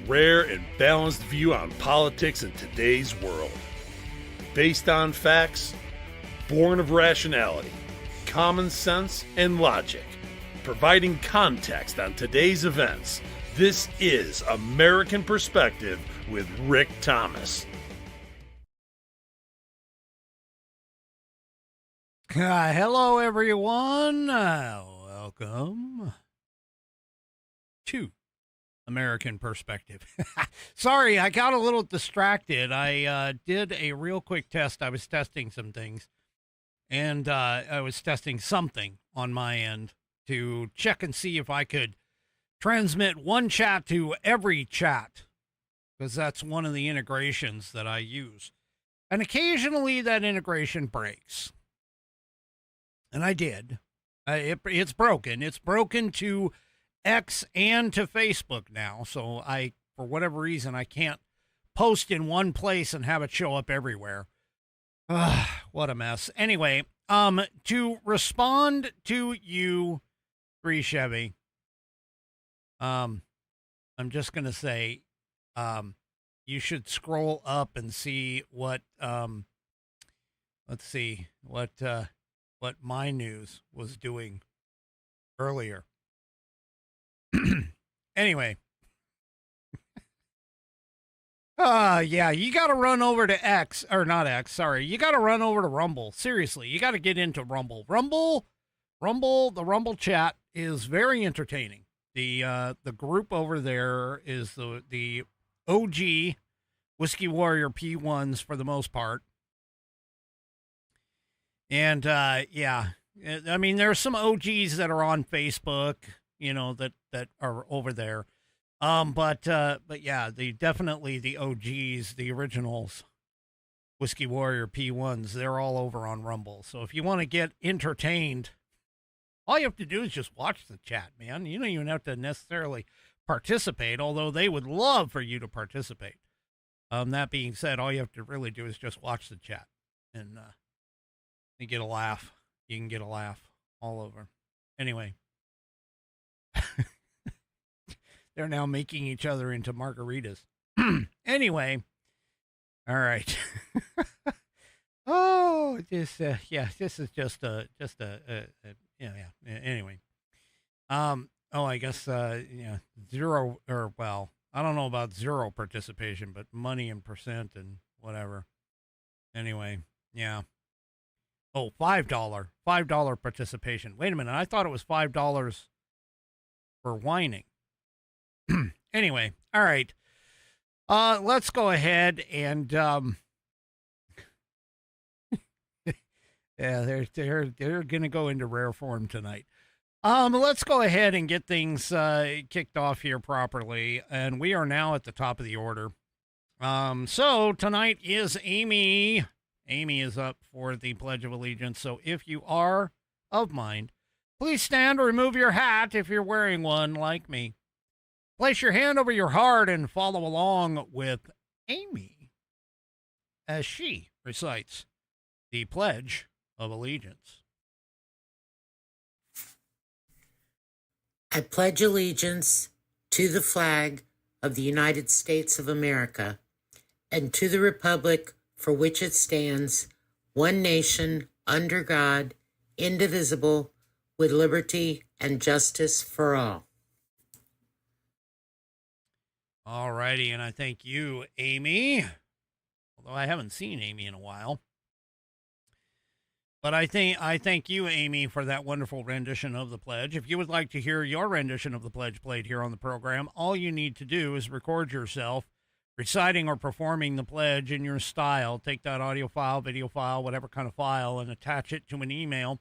rare and balanced view on politics in today's world. Based on facts, born of rationality, common sense, and logic, providing context on today's events, this is American Perspective with Rick Thomas. Hello, everyone. Welcome to American Perspective. Sorry, I got a little distracted. I did a real quick test. I was testing some things, and I was testing something on my end to check and see if I could transmit one chat to every chat, because that's one of the integrations that I use. And occasionally that integration breaks. And I did. It's broken. It's broken to X and to Facebook now. So for whatever reason, I can't post in one place and have it show up everywhere. What a mess. Anyway, to respond to you, Free Chevy, I'm just going to say, you should scroll up and see what, let's see, what my news was doing earlier. Anyway. Yeah, you got to run over to X, or not X, sorry. You got to run over to Rumble. Seriously, you got to get into Rumble. The Rumble chat is very entertaining. The group over there is the OG Whiskey Warrior P1s for the most part. And, yeah, I mean, there's some OGs that are on Facebook, you know, that are over there. But yeah, definitely the OGs, the originals, Whiskey Warrior P1s, they're all over on Rumble. So if you want to get entertained, all you have to do is just watch the chat, man. You don't even have to necessarily participate, although they would love for you to participate. That being said, all you have to really do is just watch the chat and get a laugh. You can get a laugh all over. Anyway. They're now making each other into margaritas. Anyway. All right. Oh, this is just anyway. I guess, zero, or, well, I don't know about zero participation, but money and percent and whatever. Anyway, yeah. Oh, $5 participation. Wait a minute. I thought it was $5 for whining. Anyway. All right. Let's go ahead and, yeah, they're going to go into rare form tonight. Let's go ahead and get things, kicked off here properly. And we are now at the top of the order. So tonight is Amy. Amy is up for the Pledge of Allegiance, so if you are of mind, please stand or remove your hat if you're wearing one like me. Place your hand over your heart and follow along with Amy as she recites the Pledge of Allegiance. I pledge allegiance to the flag of the United States of America and to the republic for which it stands, one nation, under God, indivisible, with liberty and justice for all. All righty, and I thank you, Amy. Although I haven't seen Amy in a while. But I thank you, Amy, for that wonderful rendition of the pledge. If you would like to hear your rendition of the pledge played here on the program, all you need to do is record yourself reciting or performing the pledge in your style. Take that audio file, video file, whatever kind of file, and attach it to an email.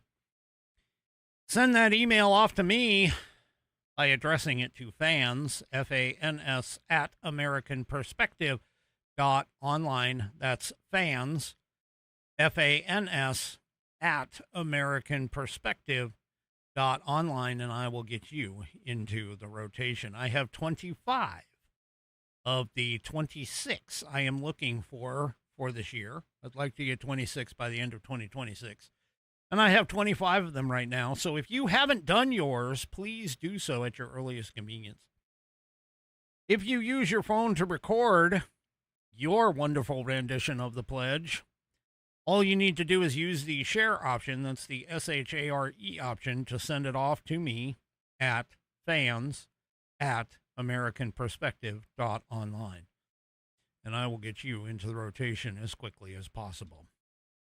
Send that email off to me by addressing it to fans, F-A-N-S, at AmericanPerspective.online. That's fans, F-A-N-S, at AmericanPerspective.online, and I will get you into the rotation. I have 25 of the 26 I am looking for this year. I'd like to get 26 by the end of 2026. And I have 25 of them right now. So if you haven't done yours, please do so at your earliest convenience. If you use your phone to record your wonderful rendition of the pledge, all you need to do is use the share option. That's the SHARE option to send it off to me at fans@americanperspective.online. And I will get you into the rotation as quickly as possible.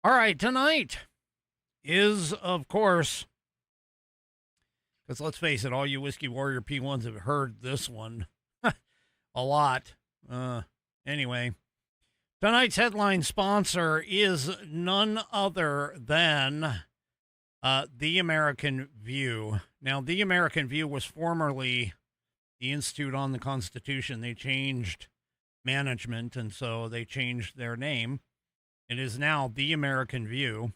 All right, tonight is, of course, because let's face it, all you Whiskey Warrior P1s have heard this one a lot. Anyway, tonight's headline sponsor is none other than The American View. Now, The American View was formerly the Institute on the Constitution. They changed management, and so they changed their name. It is now The American View.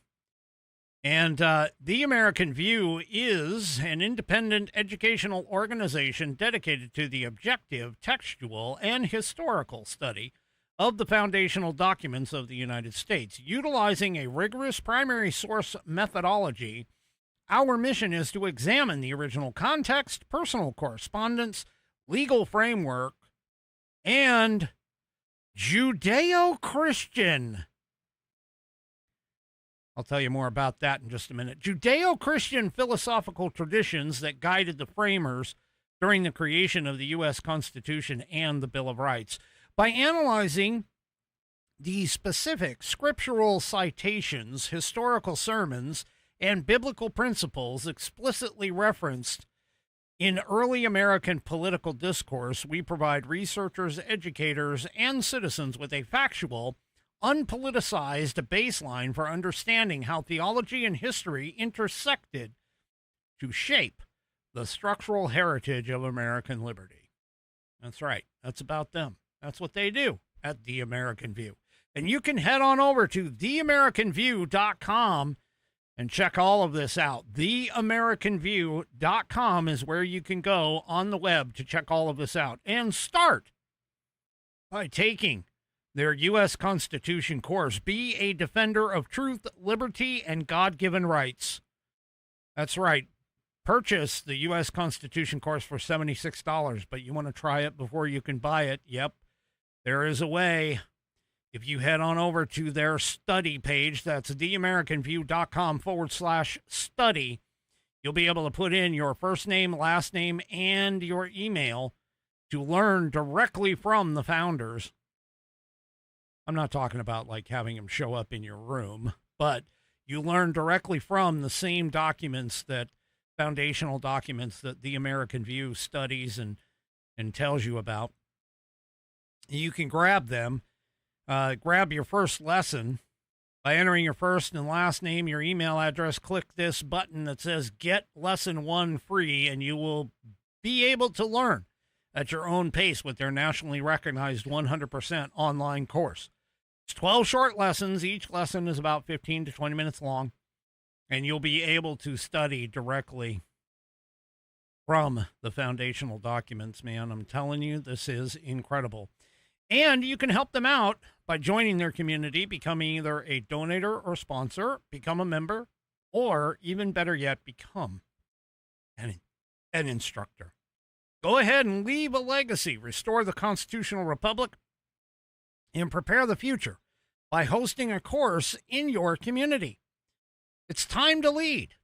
And The American View is an independent educational organization dedicated to the objective, textual, and historical study of the foundational documents of the United States. Utilizing a rigorous primary source methodology, our mission is to examine the original context, personal correspondence, legal framework, and Judeo-Christian. I'll tell you more about that in just a minute. Judeo-Christian philosophical traditions that guided the framers during the creation of the U.S. Constitution and the Bill of Rights. By analyzing the specific scriptural citations, historical sermons, and biblical principles explicitly referenced in early American political discourse, we provide researchers, educators, and citizens with a factual, unpoliticized baseline for understanding how theology and history intersected to shape the structural heritage of American liberty. That's right. That's about them. That's what they do at The American View. And you can head on over to theamericanview.com and check all of this out. Theamericanview.com is where you can go on the web to check all of this out. And start by taking their U.S. Constitution course. Be a defender of truth, liberty, and God-given rights. That's right. Purchase the U.S. Constitution course for $76, but you want to try it before you can buy it. Yep, there is a way. If you head on over to their study page, that's theamericanview.com/study, you'll be able to put in your first name, last name, and your email to learn directly from the founders. I'm not talking about like having them show up in your room, but you learn directly from the same documents, that foundational documents that The American View studies and tells you about. You can grab them. Grab your first lesson by entering your first and last name, your email address. Click this button that says Get Lesson 1 free, and you will be able to learn at your own pace with their nationally recognized 100% online course. It's 12 short lessons. Each lesson is about 15 to 20 minutes long, and you'll be able to study directly from the foundational documents, man. I'm telling you, this is incredible. And you can help them out by joining their community, becoming either a donator or sponsor, become a member, or even better yet, become an instructor. Go ahead and leave a legacy, restore the constitutional republic, and prepare the future by hosting a course in your community. It's time to lead.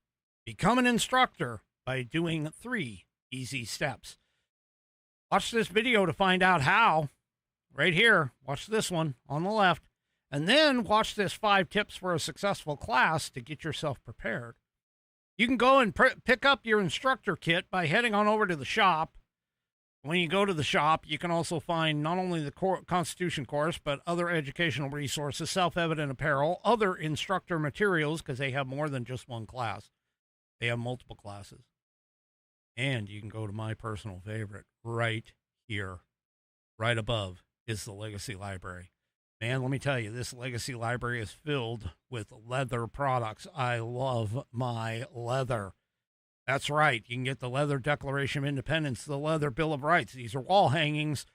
Become an instructor by doing 3 easy steps. Watch this video to find out how. Right here, watch this one on the left, and then watch this 5 tips for a successful class to get yourself prepared. You can go and pick up your instructor kit by heading on over to the shop. When you go to the shop, you can also find not only the Constitution course, but other educational resources, self-evident apparel, other instructor materials, because they have more than just one class. They have multiple classes. And you can go to my personal favorite right here, right above, is the Legacy Library. Man, let me tell you, this Legacy Library is filled with leather products. I love my leather. That's right. You can get the Leather Declaration of Independence, the Leather Bill of Rights. These are wall hangings.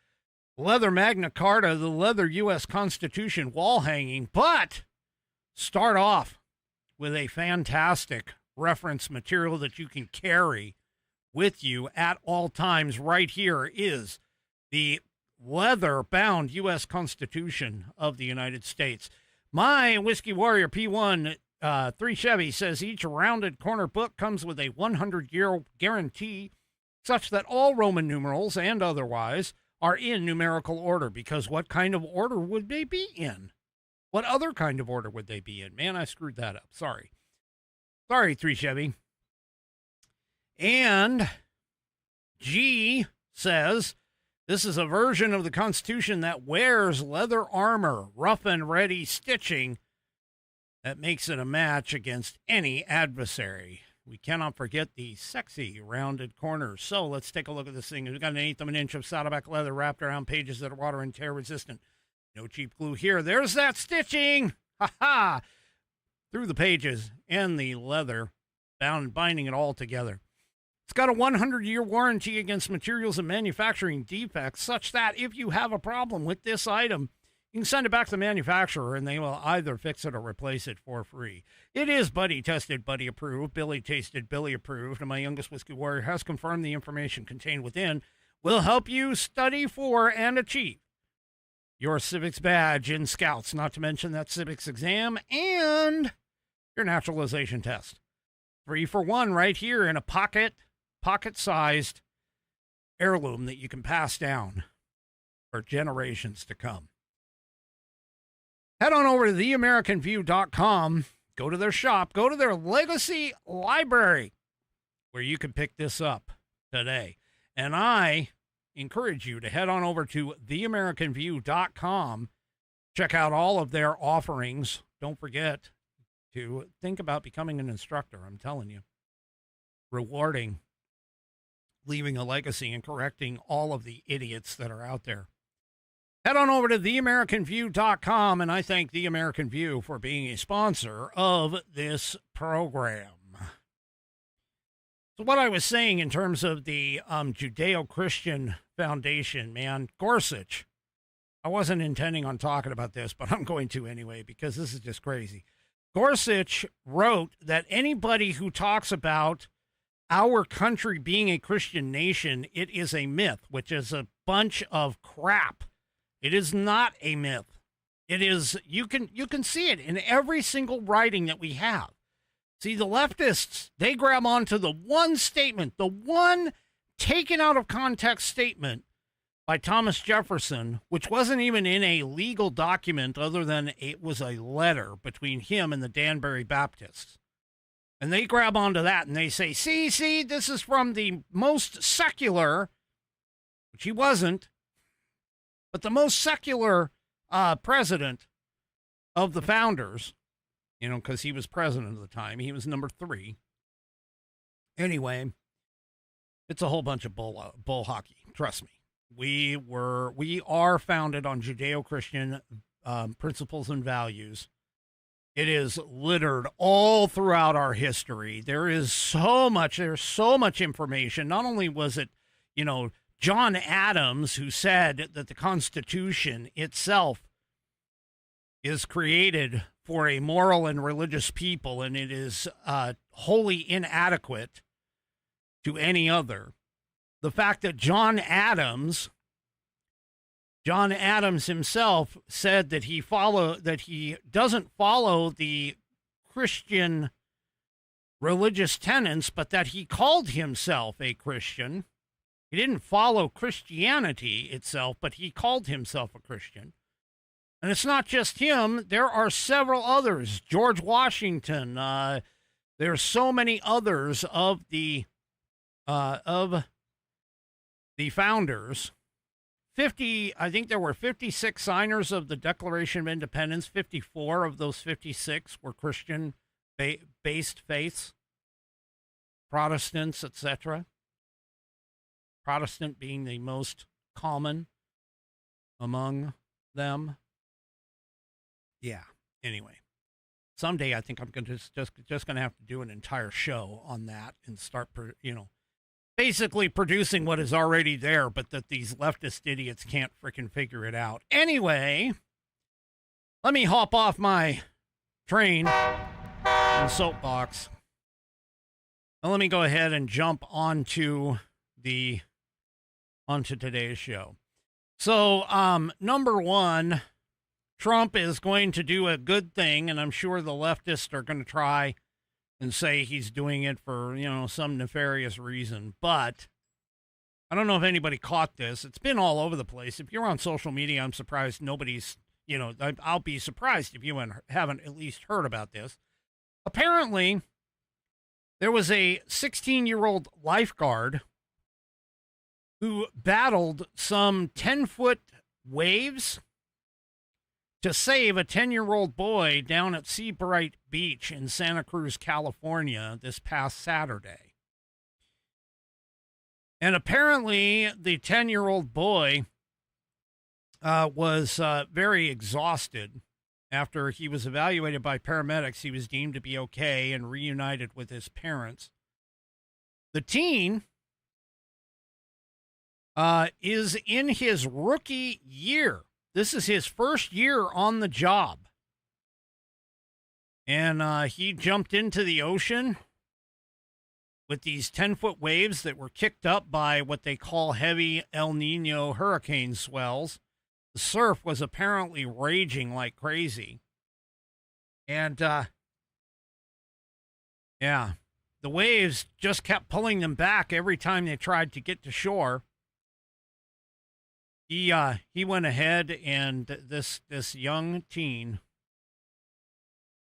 Leather Magna Carta, the Leather U.S. Constitution wall hanging. But start off with a fantastic reference material that you can carry with you at all times. Right here is the leather-bound U.S. Constitution of the United States. My Whiskey Warrior P1 3 Chevy says each rounded corner book comes with a 100-year guarantee such that all Roman numerals and otherwise are in numerical order, because what kind of order would they be in? What other kind of order would they be in? Man, I screwed that up. Sorry, 3 Chevy. And G says this is a version of the Constitution that wears leather armor, rough and ready stitching that makes it a match against any adversary. We cannot forget the sexy rounded corners. So let's take a look at this thing. We've got an 1/8 of an inch of Saddleback leather wrapped around pages that are water and tear resistant. No cheap glue here. There's that stitching. Ha ha! Through the pages and the leather, binding it all together. It's got a 100-year warranty against materials and manufacturing defects, such that if you have a problem with this item, you can send it back to the manufacturer and they will either fix it or replace it for free. It is Buddy tested, Buddy approved, Billy tasted, Billy approved, and my youngest Whiskey Warrior has confirmed the information contained within will help you study for and achieve your civics badge in Scouts, not to mention that civics exam and your naturalization test. 3 for 1 right here in a pocket-sized heirloom that you can pass down for generations to come. Head on over to theamericanview.com, go to their shop, go to their legacy library, where you can pick this up today. And I encourage you to head on over to theamericanview.com, check out all of their offerings. Don't forget to think about becoming an instructor. I'm telling you, rewarding, leaving a legacy, and correcting all of the idiots that are out there. Head on over to theamericanview.com, and I thank The American View for being a sponsor of this program. So what I was saying in terms of the Judeo-Christian Foundation, man, Gorsuch, I wasn't intending on talking about this, but I'm going to anyway, because this is just crazy. Gorsuch wrote that anybody who talks about our country being a Christian nation, it is a myth, which is a bunch of crap. It is not a myth. It is, you can see it in every single writing that we have. See, the leftists, they grab onto the one statement, the one taken out of context statement by Thomas Jefferson, which wasn't even in a legal document other than it was a letter between him and the Danbury Baptists. And they grab onto that and they say, see, this is from the most secular, which he wasn't, but the most secular president of the founders, you know, because he was president at the time. He was number 3. Anyway, it's a whole bunch of bull hockey. Trust me. We are founded on Judeo-Christian principles and values. It is littered all throughout our history. There's so much information. Not only was it, you know, John Adams who said that the Constitution itself is created for a moral and religious people, and it is wholly inadequate to any other. The fact that John Adams himself said that he doesn't follow the Christian religious tenets, but that he called himself a Christian. He didn't follow Christianity itself, but he called himself a Christian. And it's not just him. There are several others. George Washington. There's so many others of the founders. I think there were 56 signers of the Declaration of Independence. 54 of those 56 were Christian-based faiths, Protestants, etc. Protestant being the most common among them. Yeah. Anyway, someday I think I'm going to just going to have to do an entire show on that and start, basically producing what is already there, but that these leftist idiots can't freaking figure it out. Anyway, let me hop off my train and soapbox. And let me go ahead and jump onto today's show. So, number one, Trump is going to do a good thing, and I'm sure the leftists are going to try and say he's doing it for, some nefarious reason. But I don't know if anybody caught this. It's been all over the place. If you're on social media, I'm surprised nobody's, I'll be surprised if you haven't at least heard about this. Apparently, there was a 16-year-old lifeguard who battled some 10-foot waves to save a 10-year-old boy down at Seabright Beach in Santa Cruz, California this past Saturday. And apparently the 10-year-old boy was very exhausted. After he was evaluated by paramedics, he was deemed to be okay and reunited with his parents. The teen is in his rookie year. This is his first year on the job. And he jumped into the ocean with these 10-foot waves that were kicked up by what they call heavy El Nino hurricane swells. The surf was apparently raging like crazy. And, yeah, the waves just kept pulling them back every time they tried to get to shore. He went ahead and this young teen,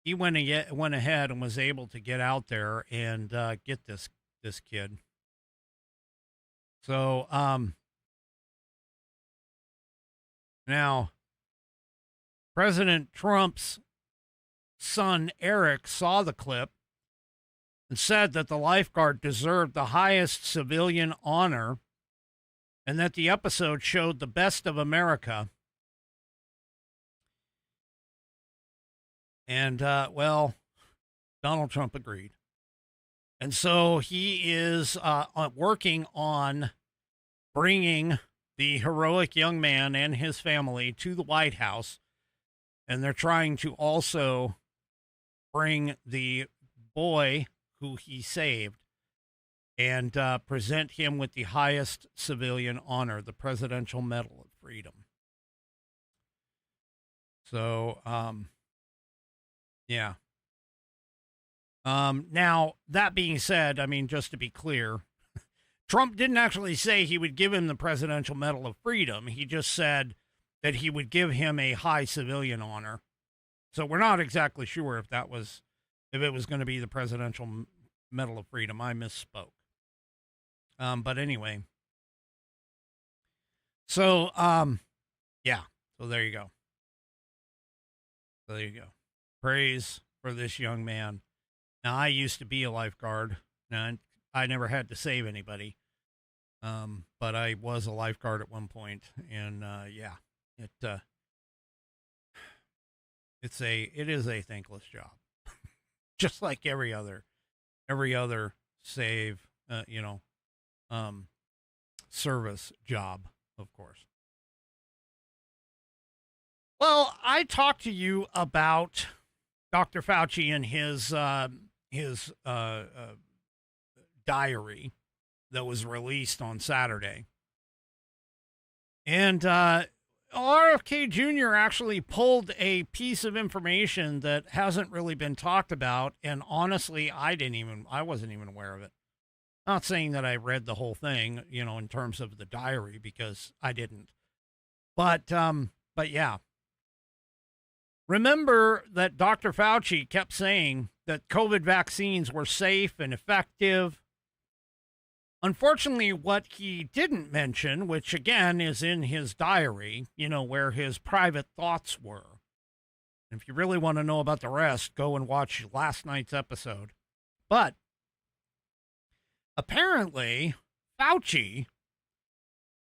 he went ahead and was able to get out there and get this kid. So, now, President Trump's son, Eric, saw the clip and said that the lifeguard deserved the highest civilian honor and that the episode showed the best of America. And, well, Donald Trump agreed. And so he is working on bringing the heroic young man and his family to the White House. And they're trying to also bring the boy who he saved and present him with the highest civilian honor, the Presidential Medal of Freedom. So, yeah. Now, that being said, I mean, just to be clear, Trump didn't actually say he would give him the Presidential Medal of Freedom. He just said that he would give him a high civilian honor. So we're not exactly sure if it was going to be the Presidential Medal of Freedom. I misspoke. But anyway. So, yeah. So there you go. Praise for this young man. Now, I used to be a lifeguard. Now, I never had to save anybody. But I was a lifeguard at one point, and yeah, it is a thankless job. Just like every other save, service job, of course. Well, I talked to you about Dr. Fauci and his diary that was released on Saturday. And RFK Jr. actually pulled a piece of information that hasn't really been talked about. And honestly, I wasn't even aware of it. Not saying that I read the whole thing, in terms of the diary, because I didn't. But yeah. Remember that Dr. Fauci kept saying that COVID vaccines were safe and effective. Unfortunately, what he didn't mention, which again is in his diary, where his private thoughts were. If you really want to know about the rest, go and watch last night's episode. But apparently, Fauci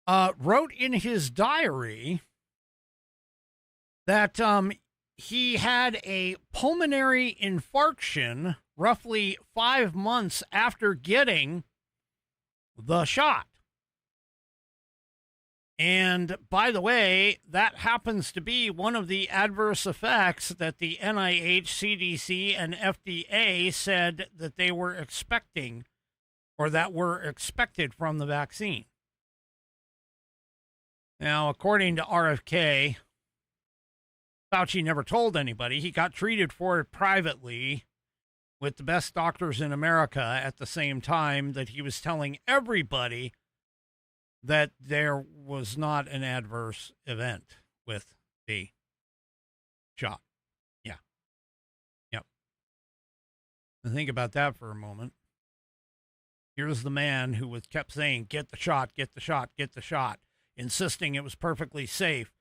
wrote in his diary that he had a pulmonary infarction roughly 5 months after getting the shot. And by the way, that happens to be one of the adverse effects that the NIH, CDC, and FDA said that they were expecting, or that were expected from the vaccine. Now, according to RFK, Fauci never told anybody. He got treated for it privately with the best doctors in America at the same time that he was telling everybody that there was not an adverse event with the shot. Yeah. Yep. And think about that for a moment. Here's the man who was kept saying, get the shot, get the shot, get the shot, insisting it was perfectly safe,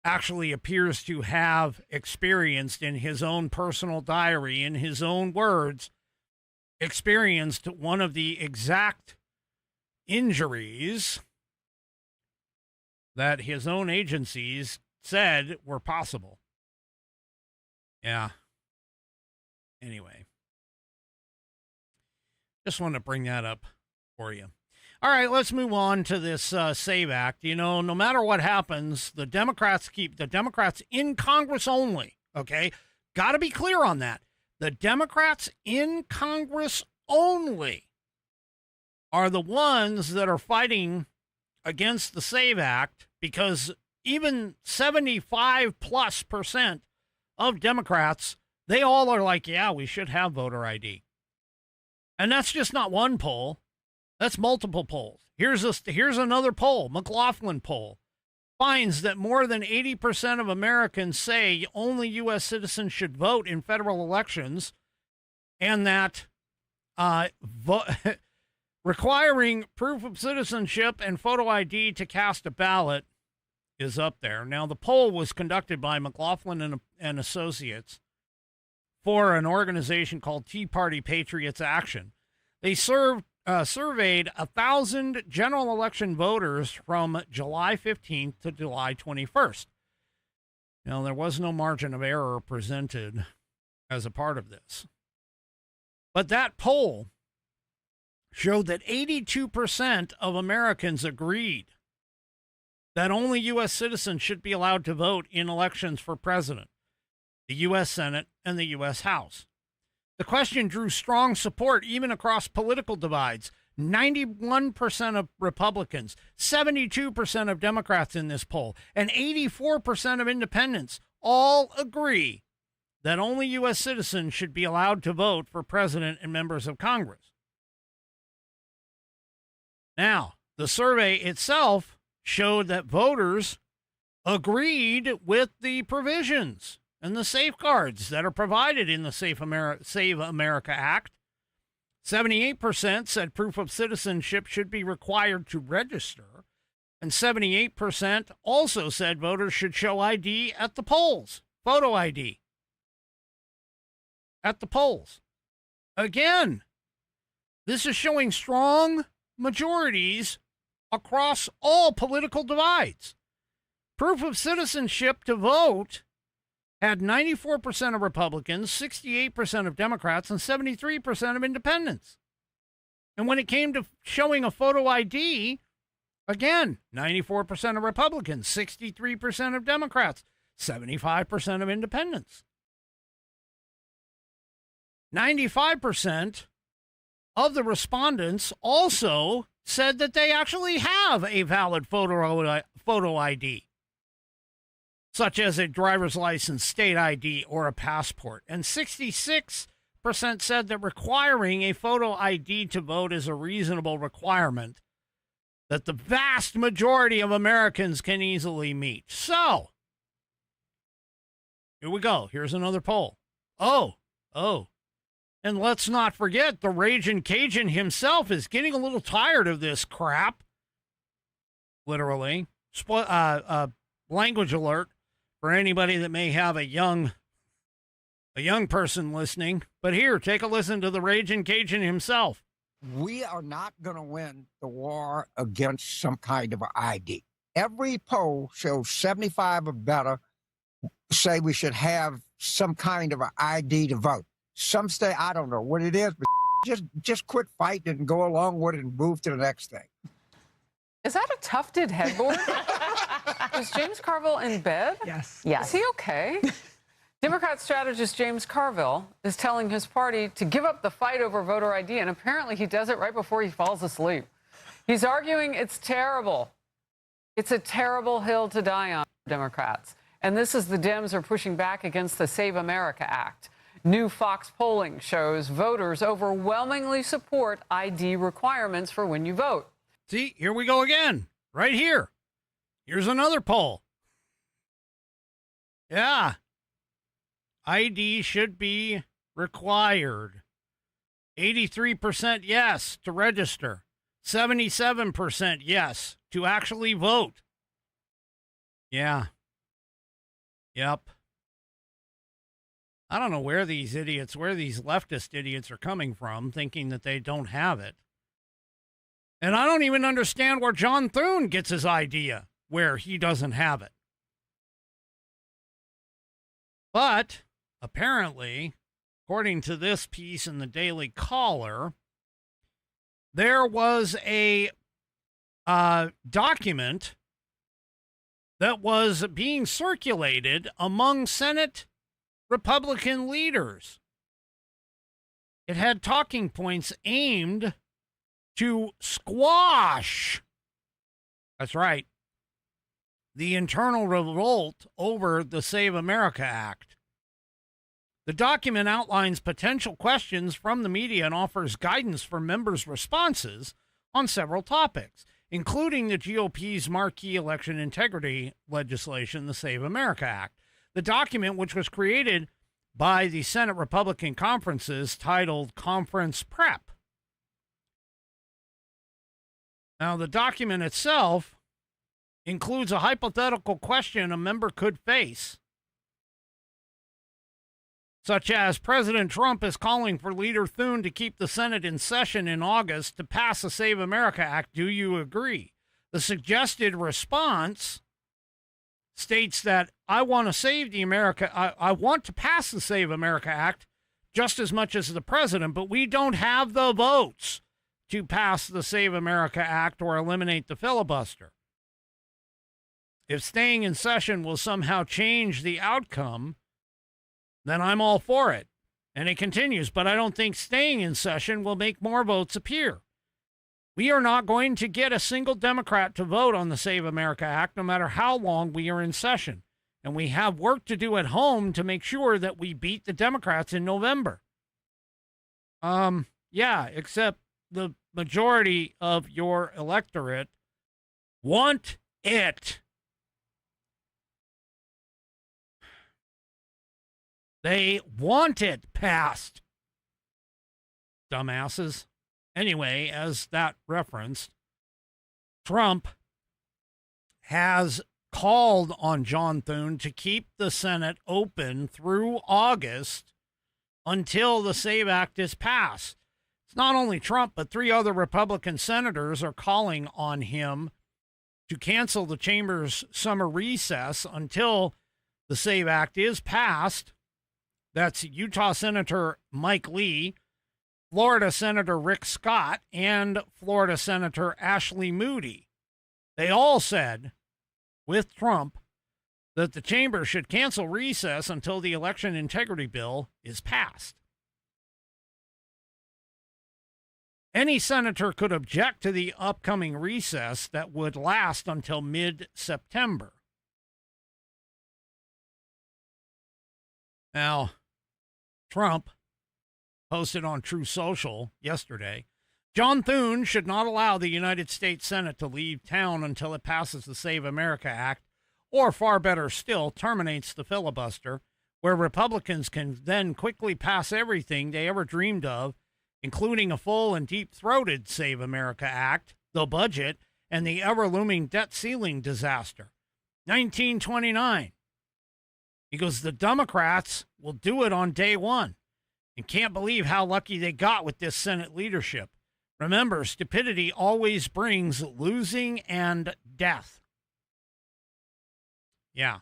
actually appears to have experienced in his own personal diary, in his own words, experienced one of the exact injuries that his own agencies said were possible. Yeah. Anyway. Just want to bring that up for you. All right, let's move on to this SAVE Act. You know, no matter what happens, the Democrats in Congress only, okay? Got to be clear on that. The Democrats in Congress only are the ones that are fighting against the SAVE Act, because even 75+% of Democrats, they all are like, yeah, we should have voter ID. And that's just not one poll. That's multiple polls. Here's another poll, McLaughlin poll, finds that more than 80% of Americans say only U.S. citizens should vote in federal elections, and that requiring proof of citizenship and photo ID to cast a ballot is up there. Now, the poll was conducted by McLaughlin and Associates for an organization called Tea Party Patriots Action. They surveyed 1,000 general election voters from July 15th to July 21st. Now, there was no margin of error presented as a part of this. But that poll showed that 82% of Americans agreed that only U.S. citizens should be allowed to vote in elections for president, the U.S. Senate, and the U.S. House. The question drew strong support even across political divides. 91% of Republicans, 72% of Democrats in this poll, and 84% of independents all agree that only U.S. citizens should be allowed to vote for president and members of Congress. Now, the survey itself showed that voters agreed with the provisions and the safeguards that are provided in the Save America Act. 78% said proof of citizenship should be required to register, and 78% also said voters should show ID at the polls, photo ID, at the polls. Again, this is showing strong majorities across all political divides. Proof of citizenship to vote had 94% of Republicans, 68% of Democrats, and 73% of independents. And when it came to showing a photo ID, again, 94% of Republicans, 63% of Democrats, 75% of independents. 95% of the respondents also said that they actually have a valid photo ID, such as a driver's license, state ID, or a passport. And 66% said that requiring a photo ID to vote is a reasonable requirement that the vast majority of Americans can easily meet. So, here we go. Here's another poll. Oh. And let's not forget, the Ragin' Cajun himself is getting a little tired of this crap. Literally. Language alert for anybody that may have a young person listening. But here, take a listen to the Ragin' Cajun himself. We are not going to win the war against some kind of ID. Every poll shows 75 or better say we should have some kind of an ID to vote. Some say, I don't know what it is, but just quit fighting and go along with it and move to the next thing. Is that a tufted headboard? Is James Carville in bed? Yes. Is he okay? Democrat strategist James Carville is telling his party to give up the fight over voter ID, and apparently he does it right before he falls asleep. He's arguing it's terrible It's a terrible hill to die on, Democrats. And this is the Dems are pushing back against the Save America Act. New Fox polling shows voters overwhelmingly support ID requirements for when you vote. See, here we go again, right here. Here's another poll. Yeah. ID should be required. 83% yes to register. 77% yes to actually vote. Yeah. Yep. I don't know where these leftist idiots are coming from, thinking that they don't have it. And I don't even understand where John Thune gets his idea, where he doesn't have it. But apparently, according to this piece in the Daily Caller, there was a document that was being circulated among Senate Republican leaders. It had talking points aimed to squash, that's right, the internal revolt over the Save America Act. The document outlines potential questions from the media and offers guidance for members' responses on several topics, including the GOP's marquee election integrity legislation, the Save America Act. The document, which was created by the Senate Republican conferences, titled Conference Prep. Now, the document itself includes a hypothetical question a member could face, such as President Trump is calling for Leader Thune to keep the Senate in session in August to pass the Save America Act. Do you agree? The suggested response states that I want to save the I want to pass the Save America Act just as much as the president, but we don't have the votes to pass the Save America Act or eliminate the filibuster. If staying in session will somehow change the outcome, then I'm all for it. And it continues, but I don't think staying in session will make more votes appear. We are not going to get a single Democrat to vote on the Save America Act, no matter how long we are in session. And we have work to do at home to make sure that we beat the Democrats in November. Yeah, except the majority of your electorate want it. They want it passed. Dumbasses. Anyway, as that referenced, Trump has called on John Thune to keep the Senate open through August until the SAVE Act is passed. It's not only Trump, but 3 other Republican senators are calling on him to cancel the chamber's summer recess until the SAVE Act is passed. That's Utah Senator Mike Lee, Florida Senator Rick Scott, and Florida Senator Ashley Moody. They all said, with Trump, that the chamber should cancel recess until the election integrity bill is passed. Any senator could object to the upcoming recess that would last until mid-September. Now, Trump posted on True Social yesterday, John Thune should not allow the United States Senate to leave town until it passes the Save America Act, or far better still, terminates the filibuster, where Republicans can then quickly pass everything they ever dreamed of, including a full and deep-throated Save America Act, the budget, and the ever-looming debt ceiling disaster. 1929. He goes, the Democrats will do it on day one, and can't believe how lucky they got with this Senate leadership. Remember, stupidity always brings losing and death. Yeah.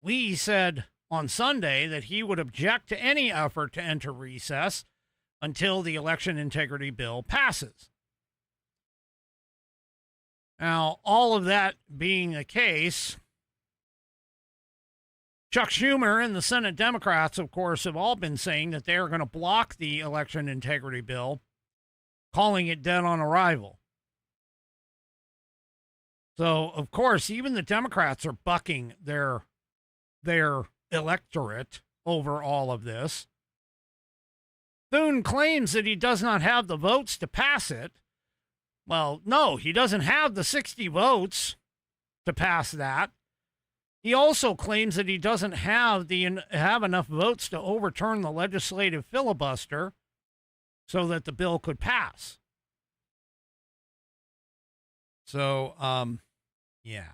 Lee said on Sunday that he would object to any effort to enter recess until the election integrity bill passes. Now, all of that being the case, Chuck Schumer and the Senate Democrats, of course, have all been saying that they are going to block the election integrity bill, calling it dead on arrival. So, of course, even the Democrats are bucking their electorate over all of this. Thune claims that he does not have the votes to pass it. Well, no, he doesn't have the 60 votes to pass that. He also claims that he doesn't have enough votes to overturn the legislative filibuster so that the bill could pass. So, yeah.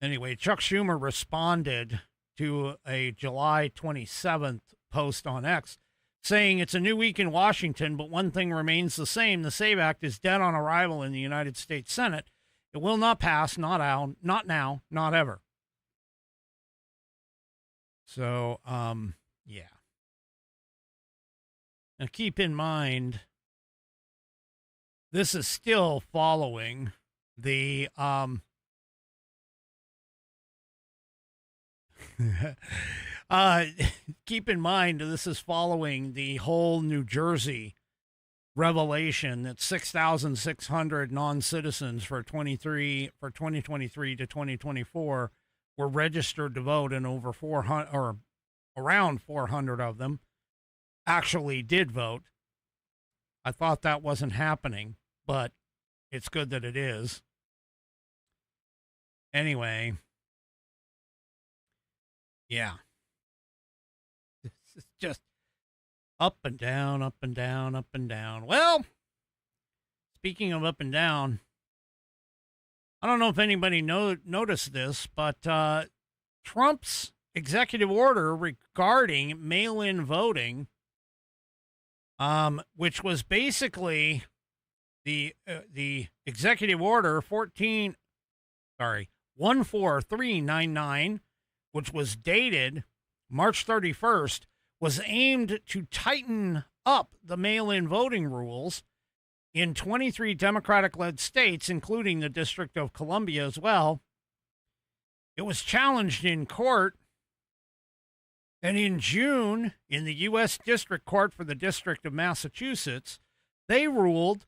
Anyway, Chuck Schumer responded to a July 27th post on X saying it's a new week in Washington, but one thing remains the same. The SAVE Act is dead on arrival in the United States Senate. It will not pass, not now, not ever. So, yeah. Now keep in mind, this is still following the keep in mind this is following the whole New Jersey revelation that 6,600 non-citizens for 2023 to 2024 were registered to vote, and over 400 or around 400 of them actually did vote. I thought that wasn't happening, but it's good that it is. Anyway, yeah. This is just up and down, up and down, up and down. Well, speaking of up and down, I don't know if anybody noticed this, but Trump's executive order regarding mail-in voting, which was basically the executive order 14399, which was dated March 31st, was aimed to tighten up the mail-in voting rules in 23 Democratic-led states, including the District of Columbia as well. It was challenged in court, and in June, in the U.S. District Court for the District of Massachusetts, they ruled,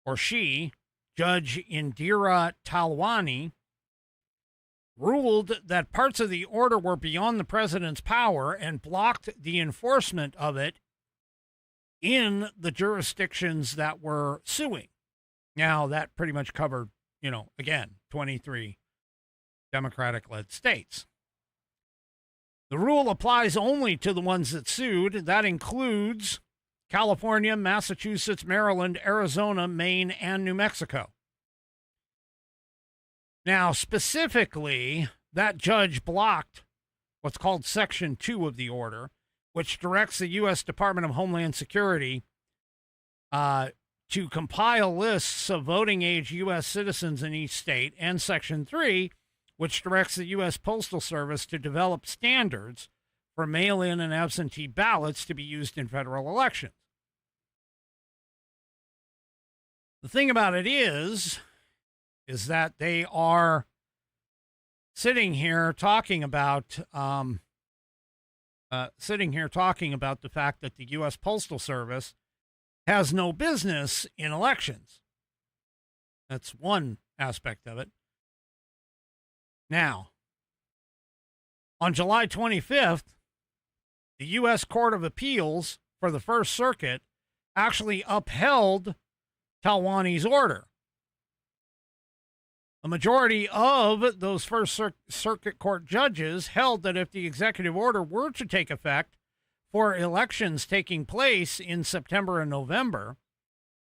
or she, Judge Indira Talwani, ruled that parts of the order were beyond the president's power and blocked the enforcement of it in the jurisdictions that were suing. Now, that pretty much covered, again, 23 Democratic-led states. The rule applies only to the ones that sued. That includes California, Massachusetts, Maryland, Arizona, Maine, and New Mexico. Now, specifically, that judge blocked what's called Section 2 of the order, which directs the U.S. Department of Homeland Security to compile lists of voting-age U.S. citizens in each state, and Section 3, which directs the U.S. Postal Service to develop standards for mail-in and absentee ballots to be used in federal elections. The thing about it is that they are sitting here talking about the fact that the U.S. Postal Service has no business in elections. That's one aspect of it. Now, on July 25th, the U.S. Court of Appeals for the First Circuit actually upheld Talwani's order. A majority of those First Circuit Court judges held that if the executive order were to take effect for elections taking place in September and November,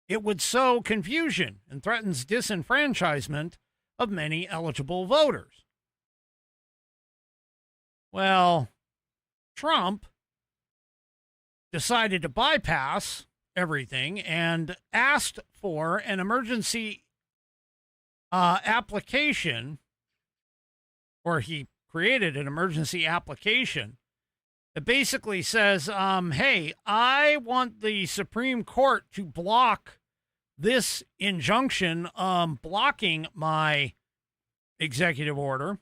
it would sow confusion and threatens disenfranchisement of many eligible voters. Well, Trump decided to bypass everything and asked for an emergency application, or he created an emergency application that basically says, hey, I want the Supreme Court to block this injunction blocking my executive order.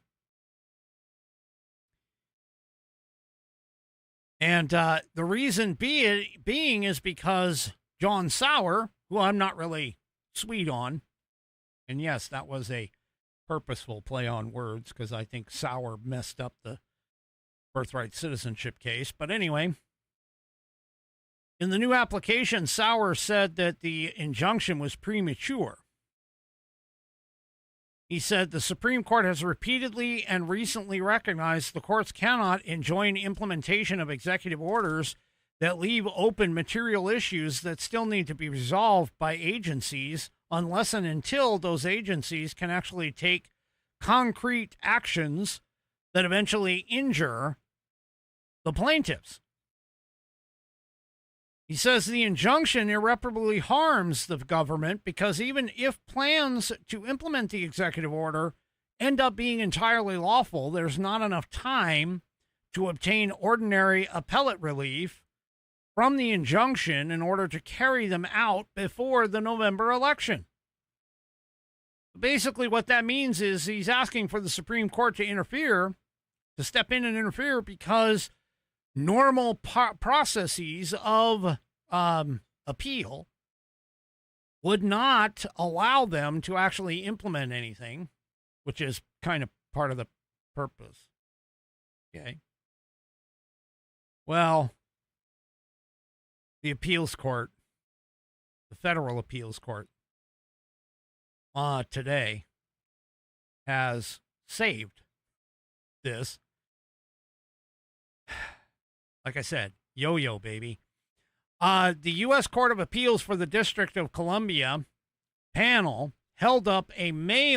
And the reason being is because John Sauer, who I'm not really sweet on, And yes, that was a purposeful play on words because I think Sauer messed up the birthright citizenship case. But anyway, in the new application, Sauer said that the injunction was premature. He said the Supreme Court has repeatedly and recently recognized the courts cannot enjoin implementation of executive orders that leave open material issues that still need to be resolved by agencies unless and until those agencies can actually take concrete actions that eventually injure the plaintiffs. He says the injunction irreparably harms the government because even if plans to implement the executive order end up being entirely lawful, there's not enough time to obtain ordinary appellate relief from the injunction in order to carry them out before the November election. Basically, what that means is he's asking for the Supreme Court to interfere, to step in and interfere, because normal processes of appeal would not allow them to actually implement anything, which is kind of part of the purpose. Okay. Well, the appeals court, the federal appeals court, today has saved this. Like I said, yo-yo, baby. The U.S. Court of Appeals for the District of Columbia panel held up a May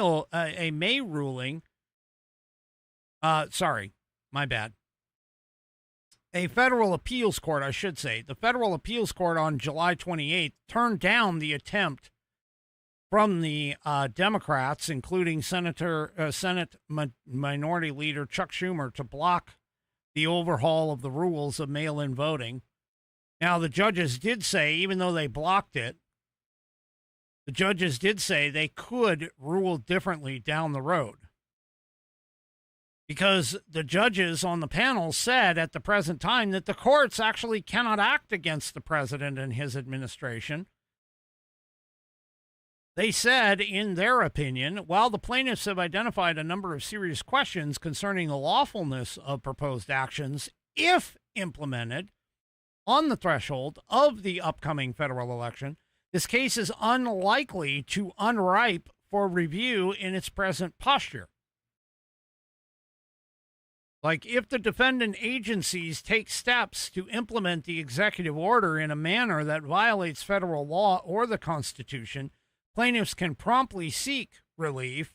ruling. Sorry, my bad. A federal appeals court, I should say. The federal appeals court on July 28th turned down the attempt from the Democrats, including Senate Minority Leader Chuck Schumer, to block the overhaul of the rules of mail-in voting. Now, the judges did say, even though they blocked it, the judges did say they could rule differently down the road. Because the judges on the panel said at the present time that the courts actually cannot act against the president and his administration. They said, in their opinion, while the plaintiffs have identified a number of serious questions concerning the lawfulness of proposed actions, if implemented on the threshold of the upcoming federal election, this case is unlikely to unripe for review in its present posture. Like, if the defendant agencies take steps to implement the executive order in a manner that violates federal law or the Constitution, plaintiffs can promptly seek relief,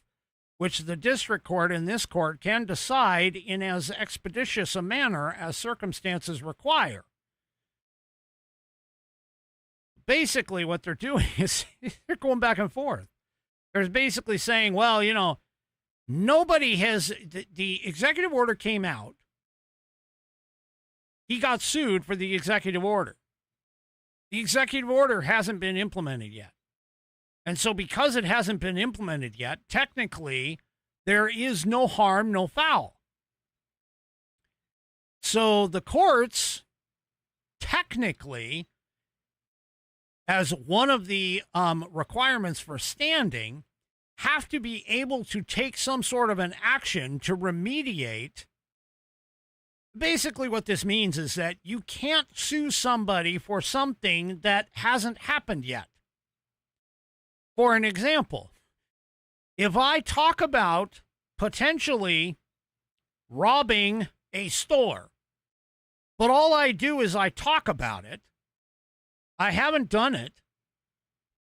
which the district court and this court can decide in as expeditious a manner as circumstances require. Basically, what they're doing is they're going back and forth. They're basically saying, well, you know, nobody has, the executive order came out. He got sued for the executive order. The executive order hasn't been implemented yet. And so because it hasn't been implemented yet, technically, there is no harm, no foul. So the courts, technically, as one of the requirements for standing, have to be able to take some sort of an action to remediate. Basically, what this means is that you can't sue somebody for something that hasn't happened yet. For an example, if I talk about potentially robbing a store, but all I do is I talk about it, I haven't done it,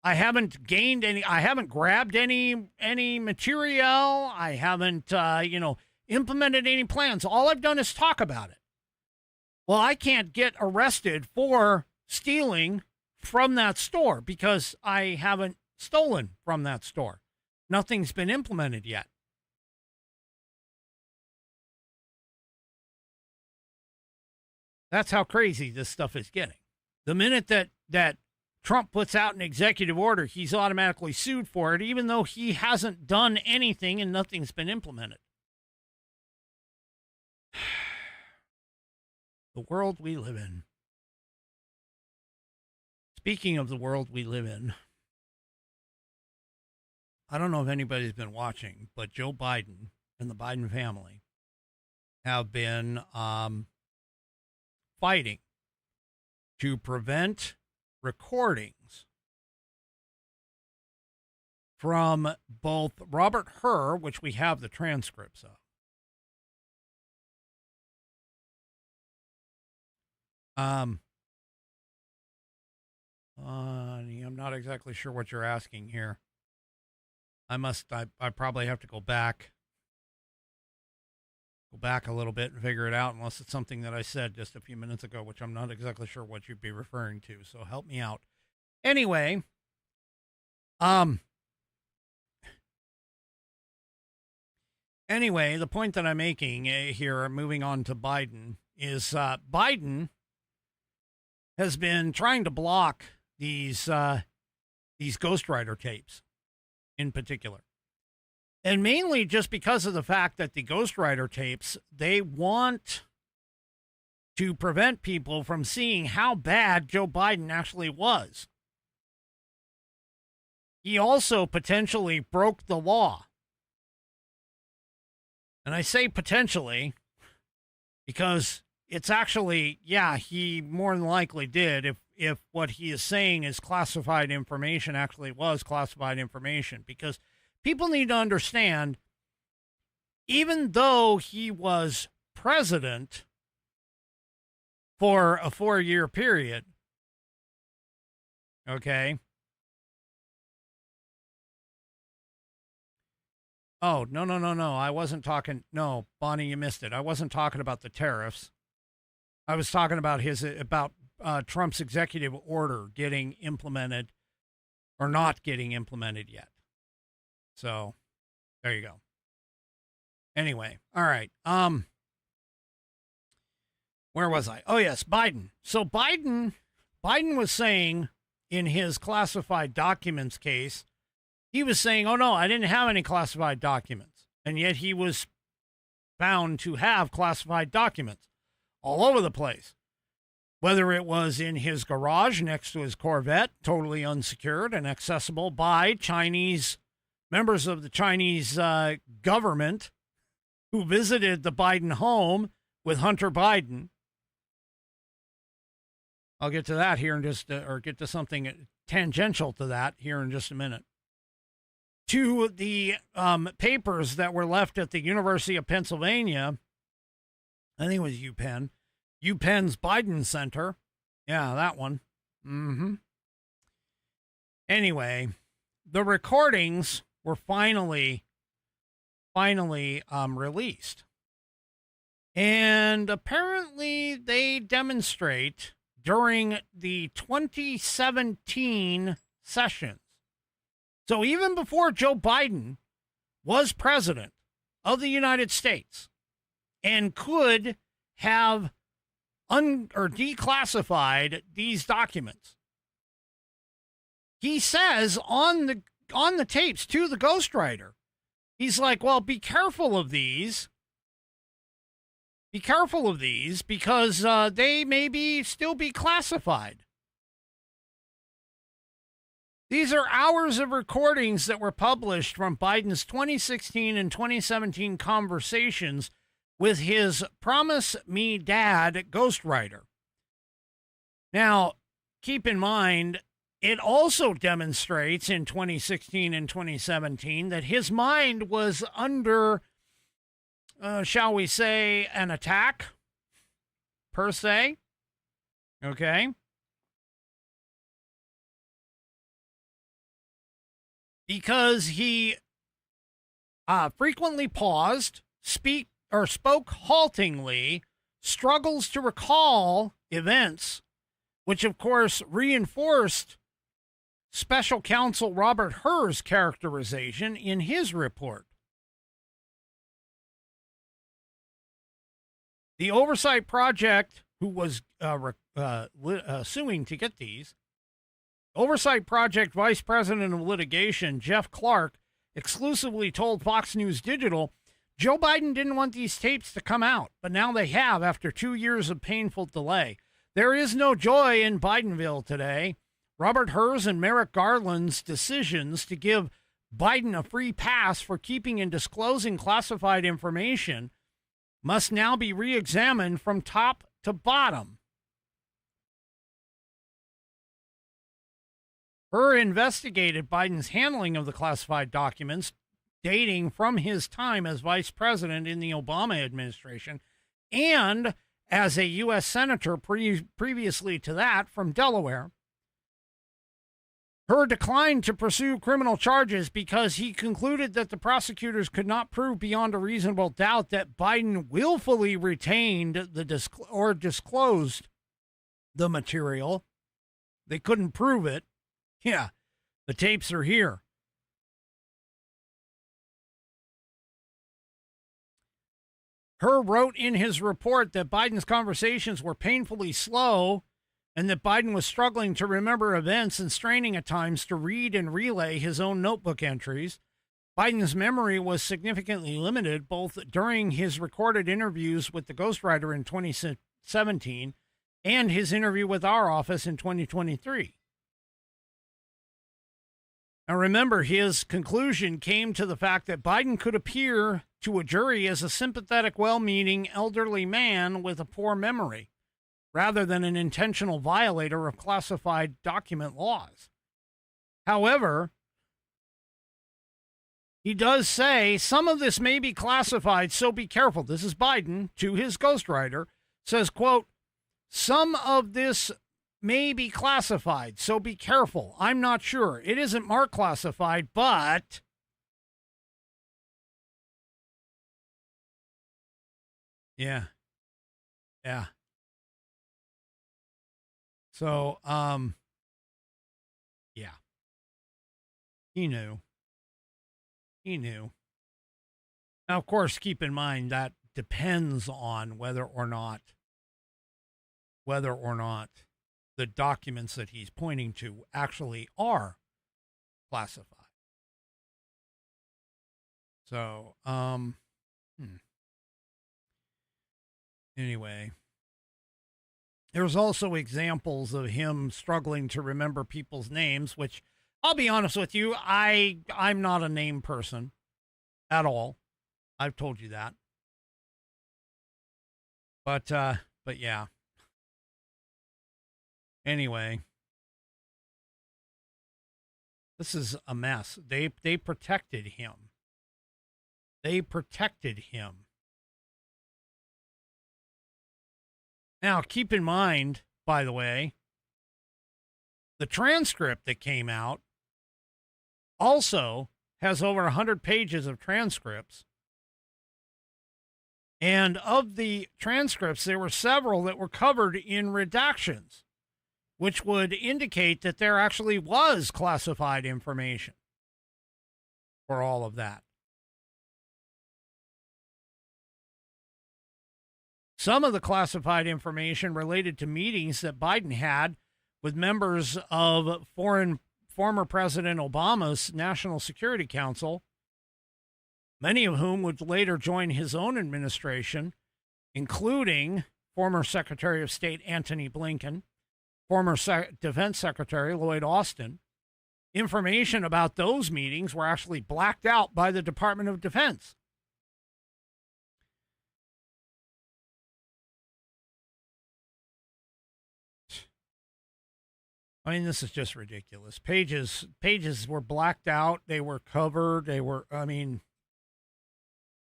I haven't gained any, I haven't grabbed any material, I haven't, implemented any plans. All I've done is talk about it. Well, I can't get arrested for stealing from that store because I haven't stolen from that store. Nothing's been implemented yet. That's how crazy this stuff is getting. The minute that Trump puts out an executive order, he's automatically sued for it, even though he hasn't done anything and nothing's been implemented. The world we live in. Speaking of the world we live in, I don't know if anybody's been watching, but Joe Biden and the Biden family have been fighting to prevent recordings from both Robert Hur, which we have the transcripts of, I'm not exactly sure what you're asking here. I probably have to go back a little bit and figure it out, unless it's something that I said just a few minutes ago, which I'm not exactly sure what you'd be referring to. So help me out. Anyway, the point that I'm making here, moving on to Biden, is Biden has been trying to block these ghostwriter tapes in particular. And mainly just because of the fact that the ghostwriter tapes, they want to prevent people from seeing how bad Joe Biden actually was. He also potentially broke the law. And I say potentially because it's actually, yeah, he more than likely did if what he is saying is classified information, actually was classified information. Because people need to understand, even though he was president for a 4-year period, okay? Oh, no. I wasn't talking. No, Bonnie, you missed it. I wasn't talking about the tariffs. I was talking about Trump's executive order getting implemented or not getting implemented yet. So there you go. Anyway. All right. Where was I? Oh, yes. Biden. So Biden was saying in his classified documents case, he was saying, oh, no, I didn't have any classified documents. And yet he was found to have classified documents all over the place. Whether it was in his garage next to his Corvette, totally unsecured and accessible by Chinese members of the Chinese government who visited the Biden home with Hunter Biden. I'll get to that here in just, or get to something tangential to that here in just a minute. To the papers that were left at the University of Pennsylvania, I think it was UPenn's Biden Center. Yeah, that one. Anyway, the recordings were finally released. And apparently they demonstrate during the 2017 sessions. So even before Joe Biden was president of the United States and could have declassified these documents, he says on the tapes to the ghostwriter, he's like, well, be careful of these. Be careful of these because they may still be classified. These are hours of recordings that were published from Biden's 2016 and 2017 conversations with his Promise Me Dad ghostwriter. Now, keep in mind, it also demonstrates in 2016 and 2017 that his mind was under, shall we say, an attack, per se. Okay? Because he frequently paused, spoke haltingly, struggles to recall events, which of course reinforced Special Counsel Robert Hur's characterization in his report. The Oversight Project, who was suing to get these, Oversight Project Vice President of Litigation, Jeff Clark, exclusively told Fox News Digital, Joe Biden didn't want these tapes to come out, but now they have after 2 years of painful delay. There is no joy in Bidenville today. Robert Hur's and Merrick Garland's decisions to give Biden a free pass for keeping and disclosing classified information must now be re-examined from top to bottom. Her investigated Biden's handling of the classified documents dating from his time as vice president in the Obama administration and as a U.S. senator previously to that from Delaware. Her decline to pursue criminal charges because he concluded that the prosecutors could not prove beyond a reasonable doubt that Biden willfully retained the or disclosed the material. They couldn't prove it. Yeah, the tapes are here. Herr wrote in his report that Biden's conversations were painfully slow and that Biden was struggling to remember events and straining at times to read and relay his own notebook entries. Biden's memory was significantly limited both during his recorded interviews with the ghostwriter in 2017 and his interview with our office in 2023. Now remember, his conclusion came to the fact that Biden could appear to a jury as a sympathetic, well-meaning elderly man with a poor memory, rather than an intentional violator of classified document laws. However, he does say some of this may be classified, so be careful. This is Biden to his ghostwriter, says, quote, some of this may be classified, so be careful. I'm not sure. It isn't marked classified, but... Yeah. So, yeah. He knew. Now, of course, keep in mind that depends on whether or not the documents that he's pointing to actually are classified. So, anyway, there's also examples of him struggling to remember people's names, which I'll be honest with you, I'm not a name person at all. I've told you that. But yeah. Anyway, this is a mess. They protected him. Now, keep in mind, by the way, the transcript that came out also has over 100 pages of transcripts. And of the transcripts, there were several that were covered in redactions, which would indicate that there actually was classified information for all of that. Some of the classified information related to meetings that Biden had with members of former President Obama's National Security Council, many of whom would later join his own administration, including former Secretary of State Antony Blinken, former Defense Secretary Lloyd Austin. Information about those meetings were actually blacked out by the Department of Defense. I mean, this is just ridiculous. Pages were blacked out. They were covered. They were, I mean,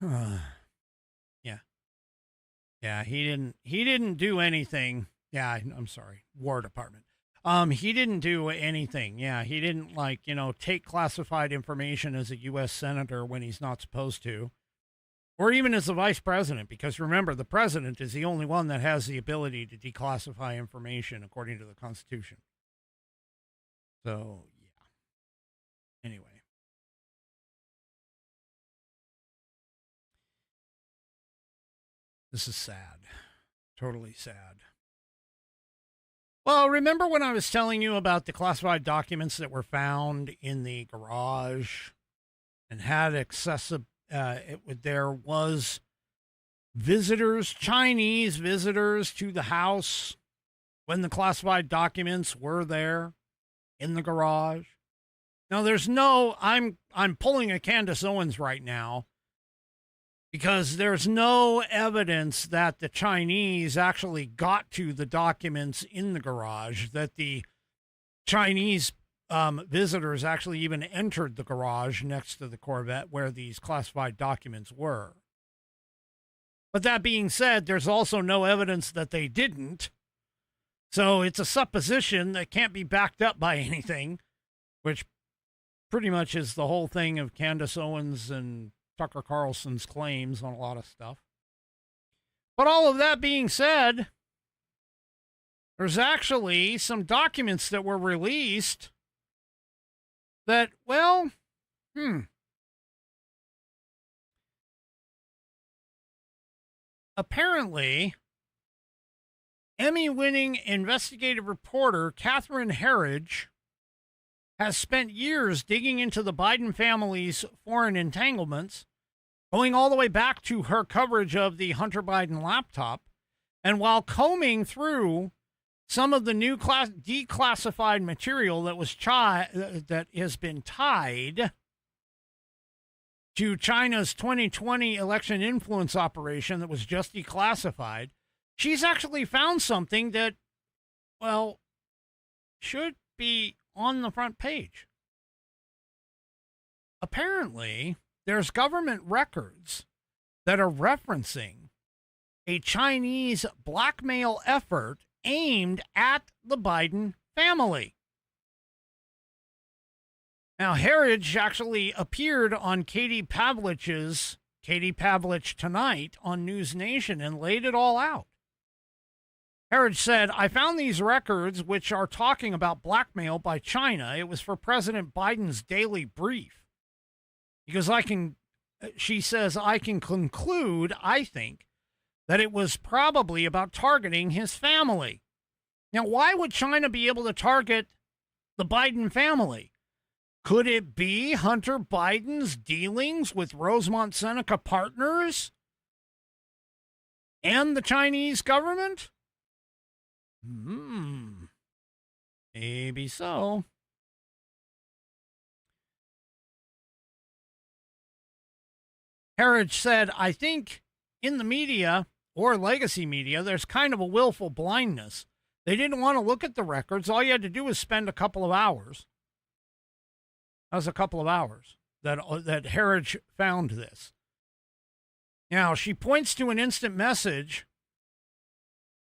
yeah, he didn't do anything. Yeah, I'm sorry. War Department. He didn't do anything. Yeah, he didn't take classified information as a U.S. senator when he's not supposed to, or even as the vice president, because remember, the president is the only one that has the ability to declassify information according to the Constitution. So, yeah. Anyway. This is sad. Totally sad. Well, remember when I was telling you about the classified documents that were found in the garage and had excessive, there was visitors, Chinese visitors to the house when the classified documents were there in the garage? Now, there's no, I'm pulling a Candace Owens right now because there's no evidence that the Chinese actually got to the documents in the garage, that the Chinese visitors actually even entered the garage next to the Corvette where these classified documents were. But that being said, there's also no evidence that they didn't. So it's a supposition that can't be backed up by anything, which pretty much is the whole thing of Candace Owens and Tucker Carlson's claims on a lot of stuff. But all of that being said, there's actually some documents that were released that, well, apparently, Emmy-winning investigative reporter Catherine Herridge has spent years digging into the Biden family's foreign entanglements, going all the way back to her coverage of the Hunter Biden laptop. And while combing through some of the new declassified material that was that has been tied to China's 2020 election influence operation that was just declassified, she's actually found something that, well, should be on the front page. Apparently, there's government records that are referencing a Chinese blackmail effort aimed at the Biden family. Now, Herridge actually appeared on Katie Pavlich's Katie Pavlich Tonight on News Nation and laid it all out. Herridge said, I found these records which are talking about blackmail by China. It was for President Biden's daily brief. Because she says, I can conclude, I think, that it was probably about targeting his family. Now, why would China be able to target the Biden family? Could it be Hunter Biden's dealings with Rosemont Seneca Partners and the Chinese government? Maybe so. Herridge said, I think in the media or legacy media, there's kind of a willful blindness. They didn't want to look at the records. All you had to do was spend a couple of hours. That was a couple of hours that Herridge found this. Now, she points to an instant message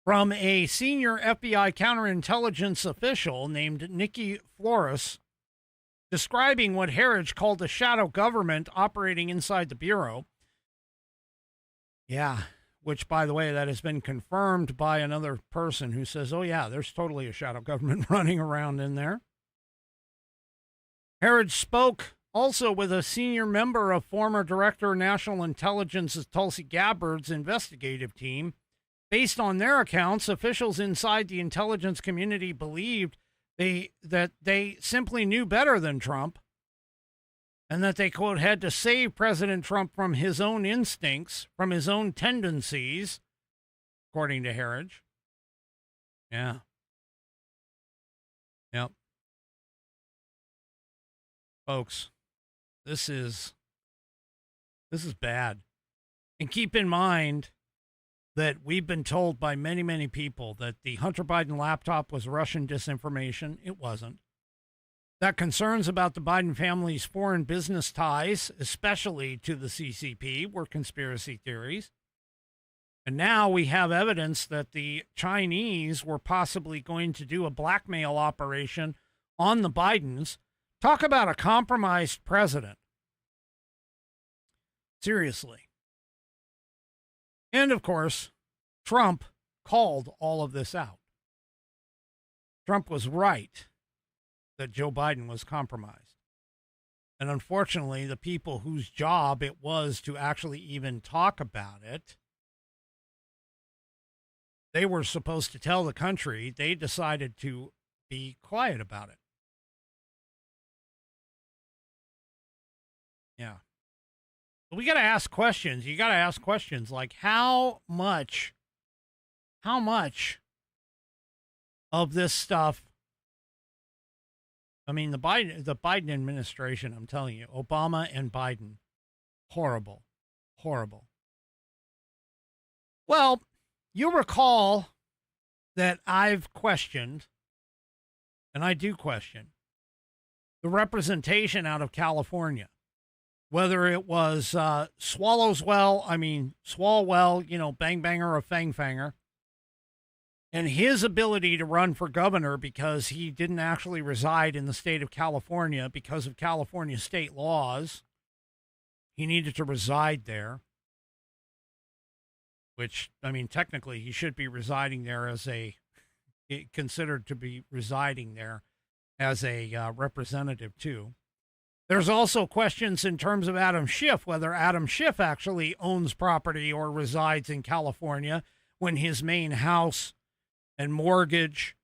from a senior FBI counterintelligence official named Nikki Flores, describing what Herridge called a shadow government operating inside the Bureau. Yeah, which, by the way, that has been confirmed by another person who says, oh, yeah, there's totally a shadow government running around in there. Herridge spoke also with a senior member of former Director of National Intelligence's Tulsi Gabbard's investigative team. Based on their accounts, officials inside the intelligence community believed that they simply knew better than Trump and that they, quote, had to save President Trump from his own instincts, from his own tendencies, according to Herridge. Yeah. Yep. Folks, this is bad. And keep in mind that we've been told by many, many people that the Hunter Biden laptop was Russian disinformation. It wasn't. That concerns about the Biden family's foreign business ties, especially to the CCP, were conspiracy theories. And now we have evidence that the Chinese were possibly going to do a blackmail operation on the Bidens. Talk about a compromised president. Seriously. And, of course, Trump called all of this out. Trump was right that Joe Biden was compromised. And unfortunately, the people whose job it was to actually even talk about it, they were supposed to tell the country. They decided to be quiet about it. Yeah. But we got to ask questions. You got to ask questions like how much of this stuff I mean, the Biden administration, I'm telling you, Obama and Biden, horrible, horrible. Well, you recall that I've questioned, and I do question, the representation out of California, whether it was Swalwell, Bang Banger or Fang Fanger, and his ability to run for governor because he didn't actually reside in the state of California because of California state laws. He needed to reside there, which, I mean, technically he should be residing there considered to be residing there as a representative too. There's also questions in terms of Adam Schiff, whether Adam Schiff actually owns property or resides in California when his main house and mortgage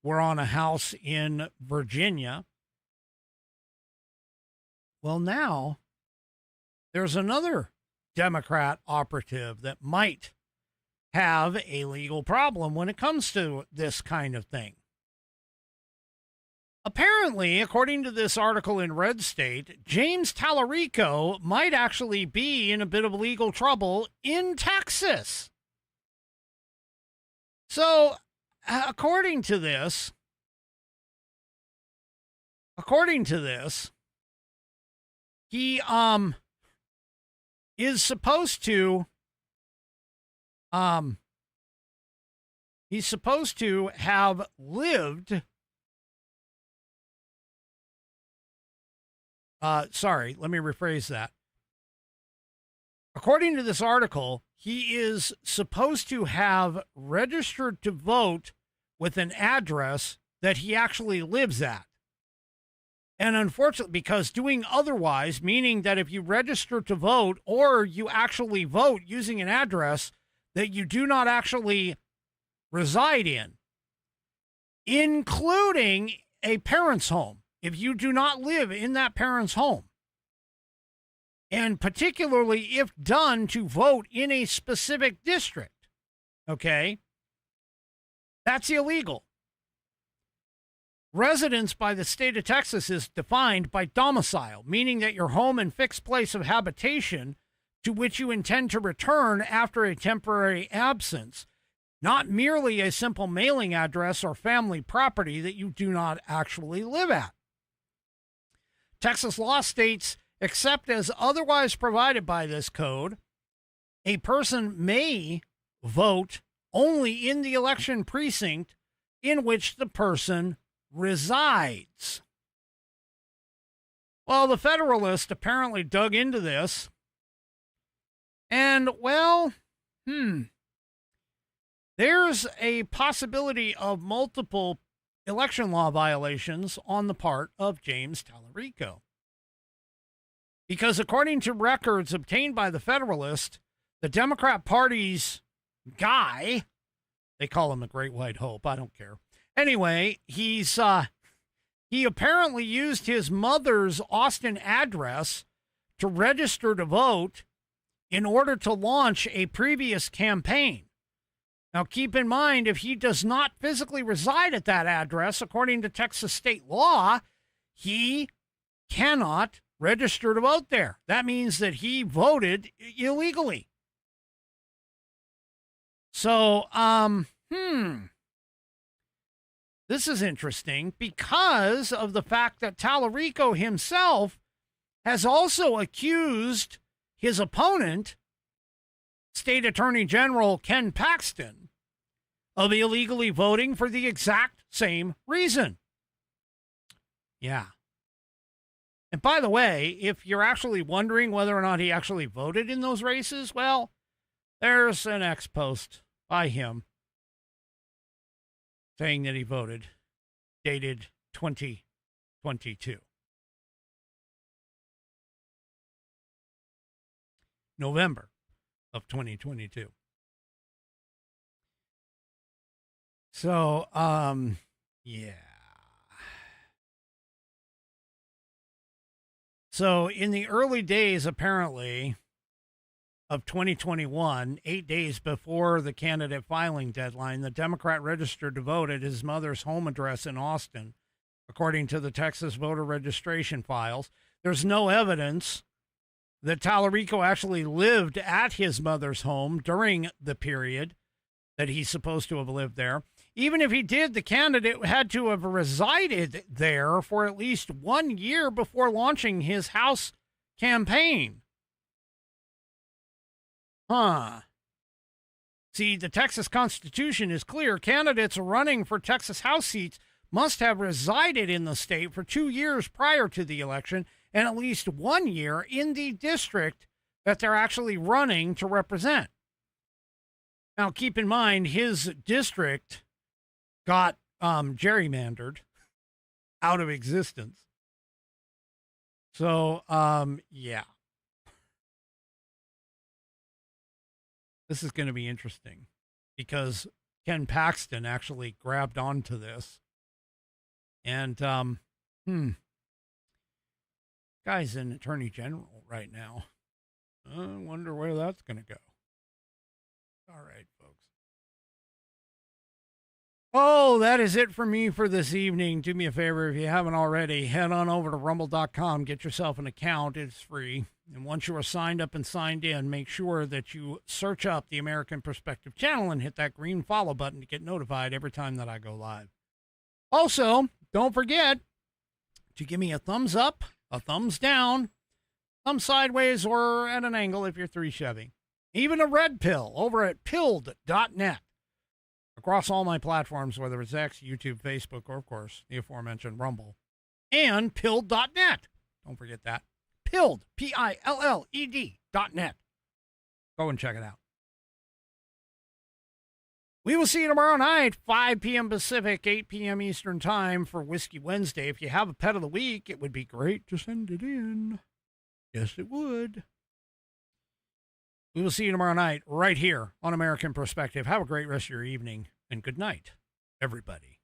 were on a house in Virginia. Well, now there's another Democrat operative that might have a legal problem when it comes to this kind of thing. Apparently, according to this article in Red State, James Tallarico might actually be in a bit of legal trouble in Texas. So, according to this, he is supposed to have lived let me rephrase that. According to this article, he is supposed to have registered to vote with an address that he actually lives at. And unfortunately, because doing otherwise, meaning that if you register to vote or you actually vote using an address that you do not actually reside in, including a parent's home, if you do not live in that parent's home, and particularly if done to vote in a specific district, okay, that's illegal. Residence by the state of Texas is defined by domicile, meaning that your home and fixed place of habitation to which you intend to return after a temporary absence, not merely a simple mailing address or family property that you do not actually live at. Texas law states, except as otherwise provided by this code, a person may vote only in the election precinct in which the person resides. Well, the Federalist apparently dug into this, and, well, there's a possibility of multiple election law violations on the part of James Tallarico. Because according to records obtained by the Federalist, the Democrat Party's guy, they call him the Great White Hope, I don't care. Anyway, he apparently used his mother's Austin address to register to vote in order to launch a previous campaign. Now, keep in mind, if he does not physically reside at that address, according to Texas state law, he cannot register to vote there. That means that he voted illegally. So, this is interesting because of the fact that Tallarico himself has also accused his opponent, State Attorney General Ken Paxton, of illegally voting for the exact same reason. Yeah. And by the way, if you're actually wondering whether or not he actually voted in those races, well, there's an X post by him saying that he voted, dated 2022. November of 2022. So, yeah. So in the early days, apparently, of 2021, 8 days before the candidate filing deadline, the Democrat registered to vote at his mother's home address in Austin according to the Texas voter registration files. There's no evidence that Tallarico actually lived at his mother's home during the period that he's supposed to have lived there. Even if he did, the candidate had to have resided there for at least 1 year before launching his House campaign. See, the Texas Constitution is clear. Candidates running for Texas House seats must have resided in the state for 2 years prior to the election and at least 1 year in the district that they're actually running to represent. Now, keep in mind, his district got gerrymandered out of existence. So, yeah. This is going to be interesting because Ken Paxton actually grabbed onto this. And, guy's an attorney general right now. I wonder where that's going to go. All right, folks. Oh, that is it for me for this evening. Do me a favor, if you haven't already, head on over to rumble.com, get yourself an account. It's free. And once you are signed up and signed in, make sure that you search up the American Perspective channel and hit that green follow button to get notified every time that I go live. Also, don't forget to give me a thumbs up, a thumbs down, thumb sideways, or at an angle if you're 3 Chevy. Even a red pill over at pilled.net. Across all my platforms, whether it's X, YouTube, Facebook, or, of course, the aforementioned Rumble. And pilled.net. Don't forget that. Pilled, Pilled.net. Go and check it out. We will see you tomorrow night, 5 p.m. Pacific, 8 p.m. Eastern Time for Whiskey Wednesday. If you have a pet of the week, it would be great to send it in. Yes, it would. We will see you tomorrow night right here on American Perspective. Have a great rest of your evening, and good night, everybody.